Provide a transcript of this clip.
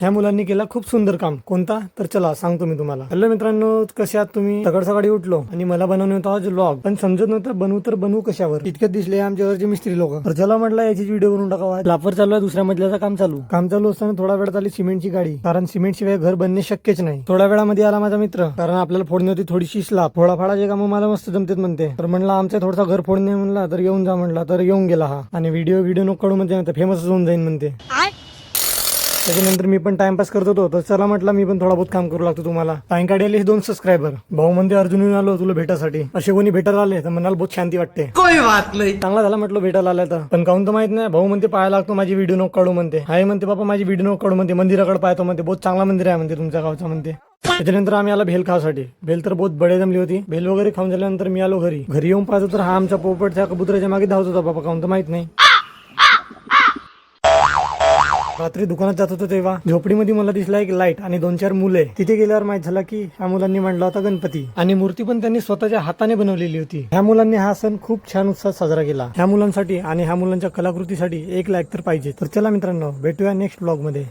ह्या मुलांनी केला खूप सुंदर काम. कोणता तर चला सांगतो मी तुम्हाला. हॅलो मित्रांनो, कसे आहात तुम्ही? सकाळ सकाळी उठलो आणि मला बनवणे होता आज व्लॉग, पण समजत नव्हतं बनवू कशावर. इतक्यात दिसले आमच्या घरचे मिस्त्री लोक. तर चला म्हटलं याची व्हिडिओ बनवून टाकावा. लापर चालू आहे, दुसऱ्या मजल्याचं काम चालू असताना थोडा वेळात आली सिमेंटची गाडी, कारण सिमेंट शिवाय घर बनणे शक्यच नाही. थोड्या वेळामध्ये आला माझा मित्र, कारण आपल्याला फोडणी होती थोडीशी स्लाब. फोडाफाडाचे काम मला मस्त जमतेत म्हणते. तर म्हणला आमचा थोडासा घर फोडणे म्हणला तर येऊन जा म्हणला, तर येऊन गेला हा. आणि व्हिडिओ नको काढू म्हणते, फेमस होऊन जाईन म्हणते. त्याच्यानंतर मी पण टाइमपास करत होतो, तर चला म्हटलं मी पण थोडा बहुत काम करू लागतो तुम्हाला. सायंकाळी आले 2 सबस्क्रायबर. भाऊ म्हणते अर्जुन येऊन आलो तुला भेटासाठी. असे कोणी भेटायला आले तर मनाला बहुत शांती वाटते. कोई बात नाही, चांगला झाला म्हटलं भेटायला आल्या तर. पण काहून तर माहित नाही, भाऊ म्हणते पाहायला लागतो माझी व्हिडिओ नको काढू म्हणते. हाय म्हणते बाबा माझी व्हिडिओ नको काढू म्हणते, मंदिराकडे पाहतो म्हणते, बहुत चांगला मंदिर आहे म्हणते तुमच्या गावचा म्हणते. त्याच्यानंतर आम्ही आला भेल खावासाठी. भेल तर बहुत बडे जमली होती. भेल वगैरे खाऊन झाल्यानंतर मी आलो घरी. येऊन पाहतो तर हा आमच्या पोपटच्या कबुतराच्या मागे धावत होता. बाबा काहून तर माहित नाही. रात्री दुकानात जात होतो तेव्हा झोपडीमध्ये मला दिसला एक लाईट आणि 2-4 मुले. तिथे गेल्यावर माहित झाला की ह्या मुलांनी मांडला होता गणपती, आणि मूर्ती पण त्यांनी स्वतःच्या हाताने बनवलेली होती. ह्या मुलांनी हा सण खूप छान उत्साहात साजरा केला. ह्या मुलांसाठी आणि ह्या मुलांच्या कलाकृतीसाठी 1 लाईक तर पाहिजे. तर चला मित्रांनो, भेटूया नेक्स्ट ब्लॉग मध्ये.